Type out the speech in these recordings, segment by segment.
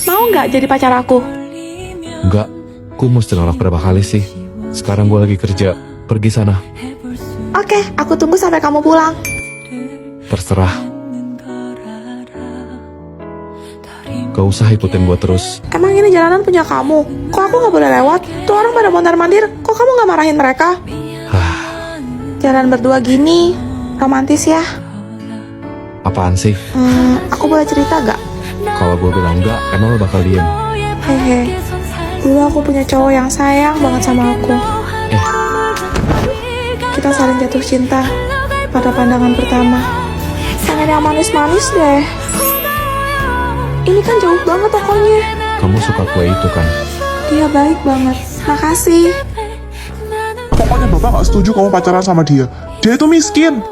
Mau nggak jadi pacar aku? Enggak, aku mesti nolak berapa kali sih. Sekarang gue lagi kerja, pergi sana. Oke, aku tunggu sampai kamu pulang. Terserah. Gak usah ikutin gue terus. Emang ini jalanan punya kamu? Kok aku nggak boleh lewat? Tuh orang pada mondar-mandir, kok kamu nggak marahin mereka? Jalan berdua gini, romantis ya? Apaan sih? Aku boleh cerita gak? Kalau gue bilang enggak, emang lo bakal diem? Hehe, dulu aku punya cowok yang sayang banget sama aku. Kita saling jatuh cinta pada pandangan pertama. Pengen yang manis-manis deh. Ini kan jauh banget tokonya. Kamu suka kue itu kan? Dia baik banget, makasih. Pokoknya bapak gak setuju kamu pacaran sama dia. Dia itu miskin.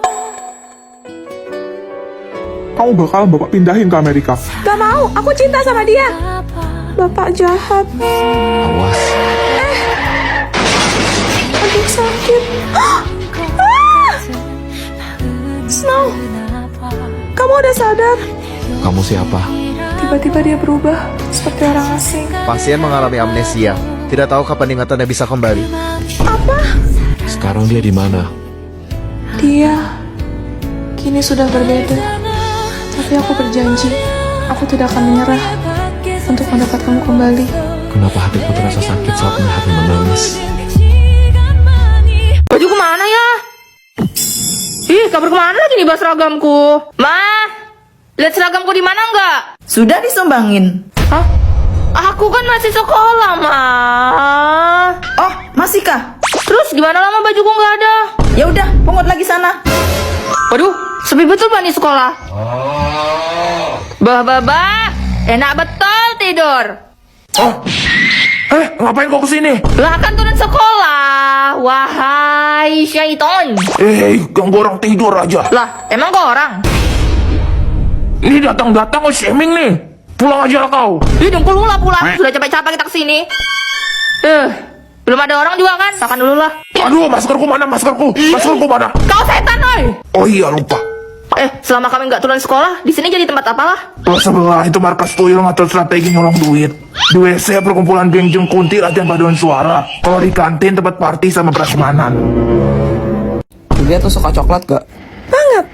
Kamu bakal bapak pindahin ke Amerika. Gak mau, aku cinta sama dia. Bapak jahat. Awas. Aduh sakit. Snow, kamu udah sadar? Kamu siapa? Tiba-tiba dia berubah seperti orang asing. Pasien mengalami amnesia, tidak tahu kapan ingatannya bisa kembali. Apa? Sekarang dia di mana? Dia kini sudah berbeda. Tapi aku berjanji, aku tidak akan menyerah untuk mendapatkanmu kembali. Kenapa hatiku terasa sakit saat melihatnya menangis? Baju kemana ya? Ih, kabur kemana lagi nih seragamku? Ma, lihat seragamku di mana enggak? Sudah disumbangin. Hah? Aku kan masih sekolah, Ma. Oh, masihkah? Terus gimana lama bajuku nggak ada? Ya udah, pungut lagi sana. Waduh, sepi betul Pak nih sekolah. Bah, enak betul tidur. Ngapain kau kesini? Lah kan turun sekolah. Wahai syaiton. Ganggu orang tidur aja. Lah, emang kau orang? Ini datang-datang shaming nih. Pulang aja kau. Ih, dengkul lah pulang. Sudah capek-capek kita kesini. Belum ada orang juga kan? Makan dulu lah. Aduh, maskerku mana? Maskerku mana? Kau setan, oi. Oh iya, lupa. Selama kami nggak turun sekolah, di sini jadi tempat apalah? Kelas sebelah itu markas tuyul ngatur strategi nyolong duit. Di WC perkumpulan geng jeng kunti latihan paduan suara. Kalau di kantin tempat party sama prasmanan. Julia tuh suka coklat gak? Banget.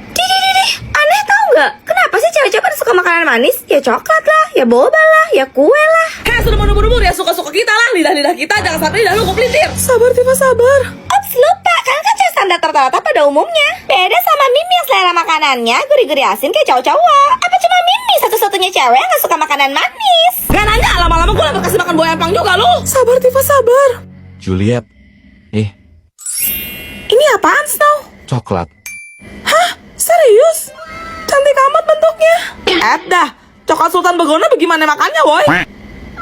Aneh tau nggak? Kenapa sih cewek-cewek pada suka makanan manis? Ya coklat lah, ya boba lah, ya kue lah. Sudah buru-buru ya suka-suka kita lah. Lidah-lidah kita jangan sampai lidah lu kepelintir. Sabar, Tifa, sabar. Ops, lupa, kan cewek standar rata-rata pada umumnya. Beda sama Mimi yang selera makanannya gurih-gurih asin kayak cowok-cowok. Apa cuma Mimi satu-satunya cewek yang gak suka makanan manis? Gak nanya, lama-lama gue udah kasih makan buah empang juga lu. Sabar, Tifa, sabar. Juliet. Ini apaan, Snow? Coklat. Serius? Cantik amat bentuknya. Dah, coklat sultan begona bagaimana makannya, woi?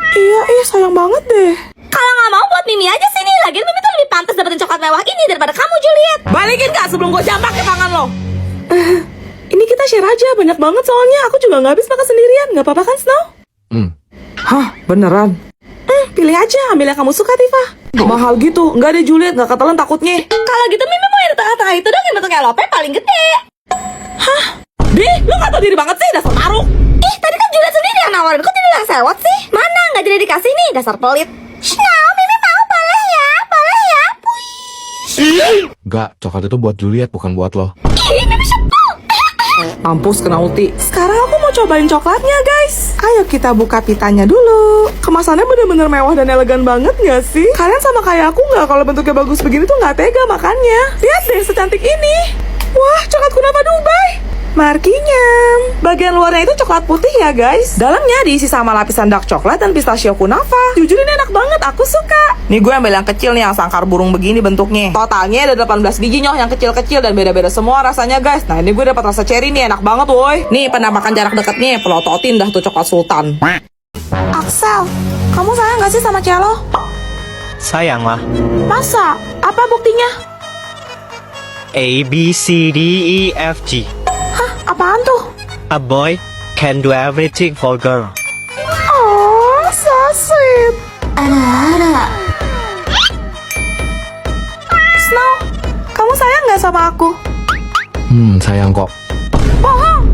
Iya, sayang banget deh. Kalau nggak mau buat Mimi aja sini. Lagian Mimi tuh lebih pantas dapetin coklat mewah ini daripada kamu, Juliet. Balikin gak sebelum gue jambak ke tangan lo? Ini kita share aja, banyak banget soalnya. Aku juga nggak habis makan sendirian. Nggak apa-apa kan, Snow? Hah, beneran? Pilih aja, ambil yang kamu suka, Tifa. Mahal gitu, nggak deh Juliet, nggak ketelan takutnya. Kalau gitu Mimi mau yang di tengah-tengah itu dong yang bentuknya lope paling gede. Dih, lu nggak tau diri banget sih, dasar maruk. Ih, tadi kan Juliet sendiri yang nawarin. Kok tidak yang sewot sih? Mana nggak jadi dikasih nih, dasar pelit. Snow, Mimi mau boleh ya? Enggak, coklat itu buat Juliet, bukan buat lo. Ih, Mimi sebel. Mampus kena ulti. Sekarang aku mau cobain coklatnya, guys. Ayo kita buka pitanya dulu. Kemasannya bener-bener mewah dan elegan banget gak sih? Kalian sama kayak aku gak kalau bentuknya bagus begini tuh gak tega makannya? Lihat deh secantik ini. Wah, coklat kunafa Dubai. Markinya. Bagian luarnya itu coklat putih ya, guys. Dalamnya diisi sama lapisan dark coklat dan pistachio kunafa. Jujur ini enak banget, aku suka. Nih gue ambil yang kecil nih, yang sangkar burung begini bentuknya. Totalnya ada 18 biji nyoh, yang kecil-kecil dan beda-beda semua rasanya, guys. Nah ini gue dapat rasa cherry nih, enak banget woi. Nih penampakan jarak dekatnya, pelototin dah tuh coklat sultan. Axel, kamu sayang gak sih sama Cello? Sayang lah. Masa? Apa buktinya? A, B, C, D, E, F, G. Hah, apaan tuh? A boy can do everything for girl. Oh, so sweet. Snow, kamu sayang gak sama aku? Sayang kok. Bohong.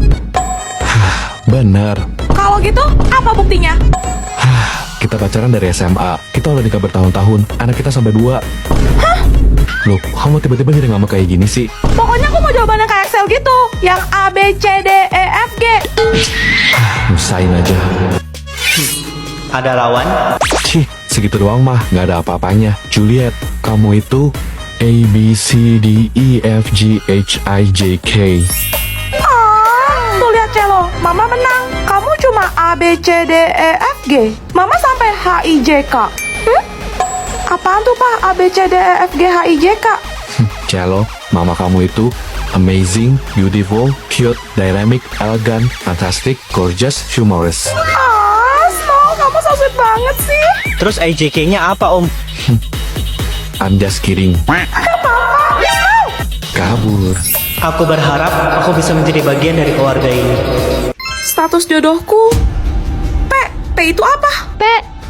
Bener. Kalau gitu, apa buktinya? Kita pacaran dari SMA. Kita udah nikah bertahun-tahun. Anak kita sampai 2. Hah? Loh, kamu tiba-tiba jadi ngambek kayak gini sih? Pokoknya aku mau jawaban yang kayak Excel gitu. Yang A, B, C, D, E, F, G. Nusain aja. Ada lawan? Cih, segitu doang mah. Nggak ada apa-apanya. Juliet, kamu itu A, B, C, D, E, F, G, H, I, J, K. Tuh lihat Celo, Mama menang. Kamu cuma A, B, C, D, E, F, G. Mama sampai H, I, J, K. Apaan tuh Pak? A, B, C, D, E, F, G, H, I, J, K. Celo, mama kamu itu amazing, beautiful, cute, dynamic, elegant, fantastic, gorgeous, humorous. Snow, kamu so sweet banget sih. Terus IJK-nya apa om? I'm just kidding. Kabur. Aku berharap aku bisa menjadi bagian dari keluarga ini. Status jodohku. P itu apa? P,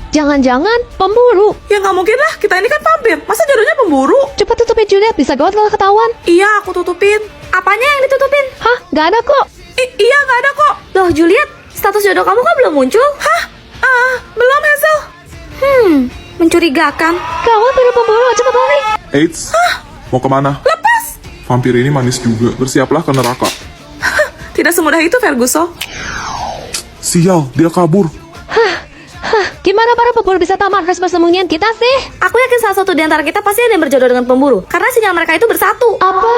jangan-jangan pemburu. Ya nggak mungkin lah, kita ini kan vampir. Masa jodohnya pemburu? Cepat tutupin Juliet, bisa gawat kalau ketahuan. Iya, aku tutupin. Apanya yang ditutupin? Hah, nggak ada kok. Iya, nggak ada kok. Loh Juliet, status jodoh kamu kok belum muncul? Hah? Belum Hazel. Mencurigakan. Gawat, ada pemburu, cepat lari. Eits, mau kemana? Lepas. Vampir ini manis juga, bersiaplah ke neraka. Tidak semudah itu, Ferguson. Sial, dia kabur. Gimana para pemburu bisa tamat harus persembunyian kita sih? Aku yakin salah satu di antara kita pasti ada yang berjodoh dengan pemburu. Karena sinyal mereka itu bersatu. Apa?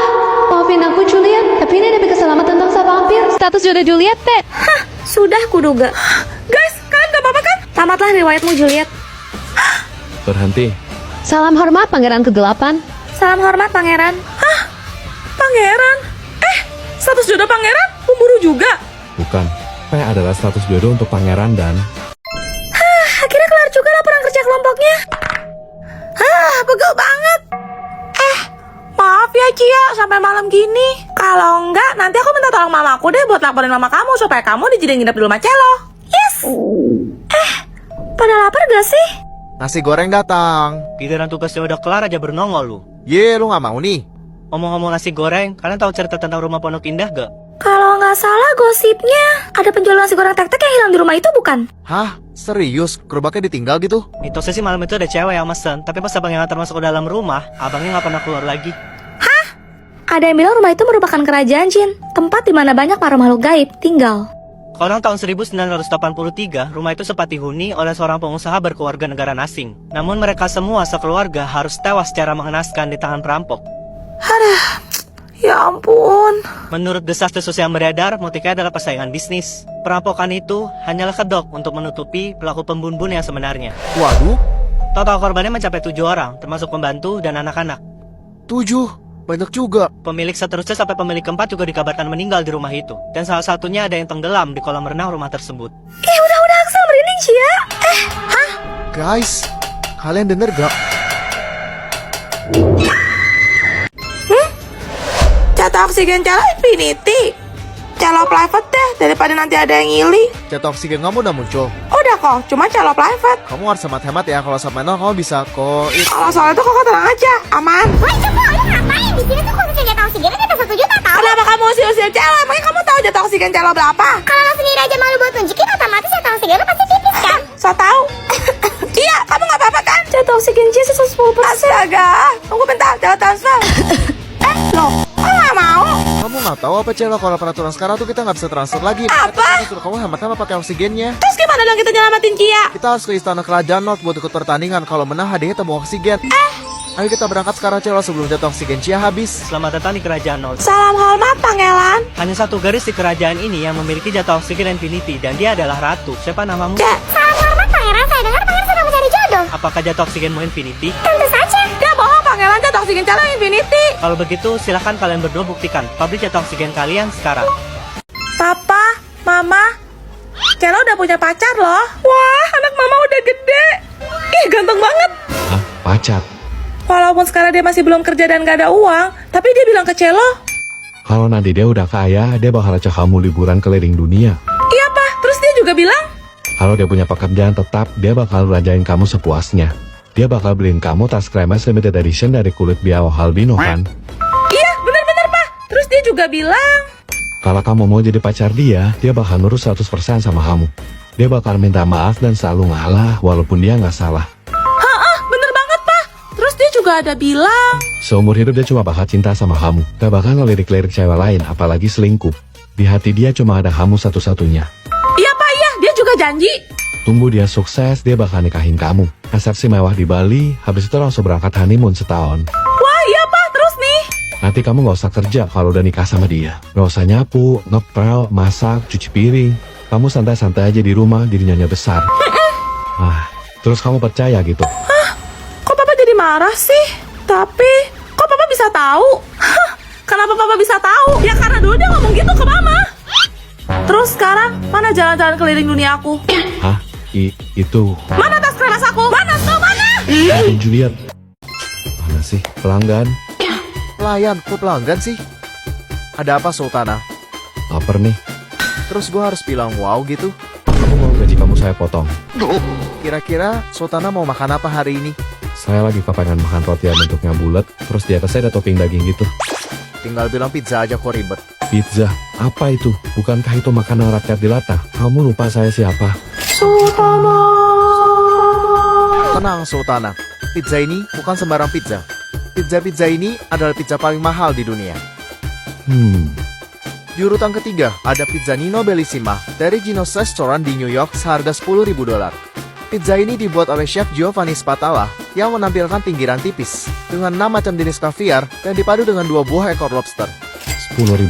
Maafin aku Juliet, tapi ini demi keselamatan bangsa vampir. Status jodoh Juliet, P. Sudah kuduga. Guys, kalian gak apa-apa kan? Tamatlah riwayatmu Juliet. Berhenti. Salam hormat Pangeran Kegelapan. Salam hormat pangeran. Pangeran. Status jodoh pangeran? Pemburu juga? Bukan. P adalah status jodoh untuk pangeran dan... Akhirnya kelar juga laporan kerja kelompoknya. Pegel banget. Maaf ya Cia, sampai malam gini. Kalau enggak, nanti aku minta tolong mamaku deh buat laporin mama kamu supaya kamu dijadiin nginep di rumah Celo. Yes. Pada lapar gak sih? Nasi goreng datang. Giliran tugasnya udah kelar aja bernongol lu. Ye, lu nggak mau nih? Omong-omong nasi goreng, kalian tahu cerita tentang rumah Pondok Indah gak? Kalau nggak salah gosipnya ada penjual nasi goreng tek-tek yang hilang di rumah itu bukan? Hah? Serius? Gerobaknya ditinggal gitu? Mitosnya sih malam itu ada cewek yang mesen, tapi pas abang yang ngantar masuk ke dalam rumah, abangnya nggak pernah keluar lagi. Ada yang bilang rumah itu merupakan kerajaan jin, tempat di mana banyak para makhluk gaib tinggal. Kalau tahun 1983, rumah itu sempat dihuni oleh seorang pengusaha berkeluarga negara asing. Namun mereka semua sekeluarga harus tewas secara mengenaskan di tangan perampok. Ya ampun. Menurut desas-desus yang beredar, motifnya adalah persaingan bisnis. Perampokan itu hanyalah kedok untuk menutupi pelaku pembunuh yang sebenarnya. Waduh, Total korbannya mencapai 7 orang, termasuk pembantu dan anak-anak. 7? Banyak juga. Pemilik seterusnya sampai pemilik keempat juga dikabarkan meninggal di rumah itu. Dan salah satunya ada yang tenggelam di kolam renang rumah tersebut. Udah Axel merinding Cia. Guys, kalian denger gak? Jatuh oksigen Celo Infinity. Celo private deh, daripada nanti ada yang ngili. Jatuh oksigen kamu udah muncul. Udah kok, cuma Celo private. Kamu harus hemat-hemat ya, kalau sampai 0 kamu bisa kok. Kalau soal itu kok tenang aja, aman. Woi Cepo, lu ngapain? Di sini tuh khususnya jatah oksigennya di atas 1 juta tau? Kenapa kamu usil-usil Celo? Emangnya kamu tahu jatuh oksigen Celo berapa? Kalau lo sendiri aja malu buat nunjukin, otomatis jatah oksigen lo pasti tipis kan? So tau? Iya, kamu gak apa-apa kan? Jatah oksigen Cia 110%. Astaga, tunggu bentar, Celo transfer. Loh, kok gak mau? Kamu nggak tahu apa Celo, kalau peraturan sekarang tuh kita nggak bisa transfer lagi. Apa? Suruh kamu hemat-hemat pakai oksigennya. Terus gimana dong kita nyelamatin Cia? Kita harus ke istana kerajaan Not buat ikut pertandingan. Kalau menang hadiahnya tabung oksigen. Ayo kita berangkat sekarang Celo sebelum jatuh oksigen Cia habis. Selamat datang di kerajaan Nol. Salam hormat, Pangeran. Hanya satu garis di kerajaan ini yang memiliki jatah oksigen Infinity, dan dia adalah Ratu. Siapa namamu? Salam hormat pangeran, saya dengar pangeran sedang mencari jodoh. Apakah jatah oksigenmu Infinity? Tentu saja. Dia bohong, Pangeran jatuh oksigen Celo Infinity. Kalau begitu, silahkan kalian berdua buktikan pabrik jatah oksigen kalian sekarang. Papa, Mama, Celo udah punya pacar loh. Wah, anak Mama udah gede. Ih, ganteng banget. Hah? Pacar? Walaupun sekarang dia masih belum kerja dan gak ada uang, tapi dia bilang ke Celo, Kalau nanti dia udah kaya, dia bakal ajak kamu liburan keliling dunia. iya Pak. Terus dia juga bilang, Kalau dia punya pekerjaan tetap, dia bakal belanjain kamu sepuasnya. Dia bakal beliin kamu tas kremes limited edition dari kulit biawak albino kan? iya bener-bener Pak. Terus dia juga bilang, Kalau kamu mau jadi pacar dia bakal nurut 100% sama kamu. dia bakal minta maaf dan selalu ngalah walaupun dia nggak salah. Bener banget, Pak. Terus dia juga ada bilang, Seumur hidup dia cuma bakal cinta sama kamu. Gak bakal ngelirik-lirik cewek lain, apalagi selingkuh. Di hati dia cuma ada kamu satu-satunya. iya Pak, iya, dia juga janji. Tunggu dia sukses, dia bakal nikahin kamu. Resepsi mewah di Bali, habis itu langsung berangkat honeymoon setahun. Wah, iya Pak, terus nih. Nanti kamu gak usah kerja kalau udah nikah sama dia. Gak usah nyapu, ngepel, masak, cuci piring. Kamu santai-santai aja di rumah, jadi nyonya besar. Terus kamu percaya gitu? Kok Papa jadi marah sih? Tapi, kok Papa bisa tahu? Hah, kenapa Papa bisa tahu? Ya karena dulu dia ngomong gitu ke Mama. Terus sekarang, mana jalan-jalan keliling dunia aku? Hah? Itu... Mana tas kremas aku? Mana tuh, mana? Ampun Juliet. Mana sih? Pelanggan? Pelayan, kok pelanggan sih? Ada apa Sultana? Laper nih. Terus gue harus bilang wow gitu? Kamu mau gaji kamu saya potong. Kira-kira Sultana mau makan apa hari ini? Saya lagi kepengen makan roti yang bentuknya bulat, terus di atasnya ada topping daging gitu. Tinggal bilang pizza aja kok ribet. Pizza? Apa itu? Bukankah itu makanan rakyat di Lata? Kamu lupa saya siapa? Tenang Sultana, pizza ini bukan sembarang pizza. Pizza ini adalah pizza paling mahal di dunia. Di urutan ketiga, ada pizza Nino Bellissima dari Gino's Restaurant di New York seharga $10.000. Pizza ini dibuat oleh chef Giovanni Spatala yang menampilkan pinggiran tipis dengan 6 macam jenis kaviar dan dipadu dengan 2 buah ekor lobster. $10.000?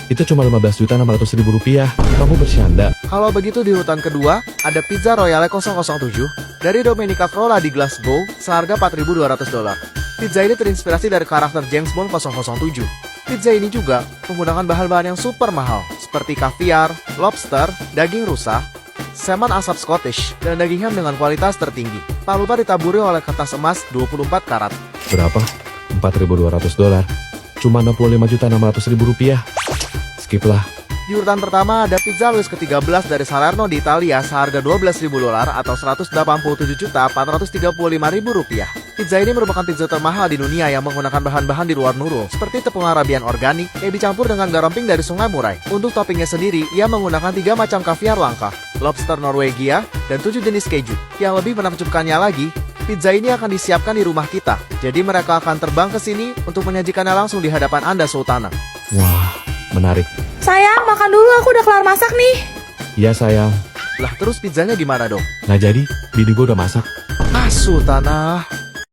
Itu cuma 15.600.000 rupiah. Kamu bercanda. Kalau begitu di urutan kedua, ada pizza Royale 007 dari Domenica Frola di Glasgow seharga $4.200. Pizza ini terinspirasi dari karakter James Bond 007. Pizza ini juga menggunakan bahan-bahan yang super mahal seperti kaviar, lobster, daging rusa, salmon asap Scottish, dan daging ham dengan kualitas tertinggi. Tak lupa ditaburi oleh kertas emas 24 karat. Berapa? $4.200. Cuma 65.600.000 rupiah. Skip lah. Di urutan pertama ada pizza Louis ke-13 dari Salerno di Italia seharga $12.000 atau $187.435.000 rupiah. Pizza ini merupakan pizza termahal di dunia yang menggunakan bahan-bahan di luar nurul seperti tepung Arabian organik yang dicampur dengan garam pink dari Sungai Murai. Untuk toppingnya sendiri, ia menggunakan 3 macam kaviar langka, lobster Norwegia, dan 7 jenis keju. Yang lebih menakjubkannya lagi, pizza ini akan disiapkan di rumah kita. Jadi mereka akan terbang ke sini untuk menyajikannya langsung di hadapan Anda Sultana. Wah, menarik. Sayang, makan dulu, aku udah kelar masak nih. Iya sayang. Lah terus pizzanya gimana dong? Nggak jadi, bini gue udah masak. Sultana,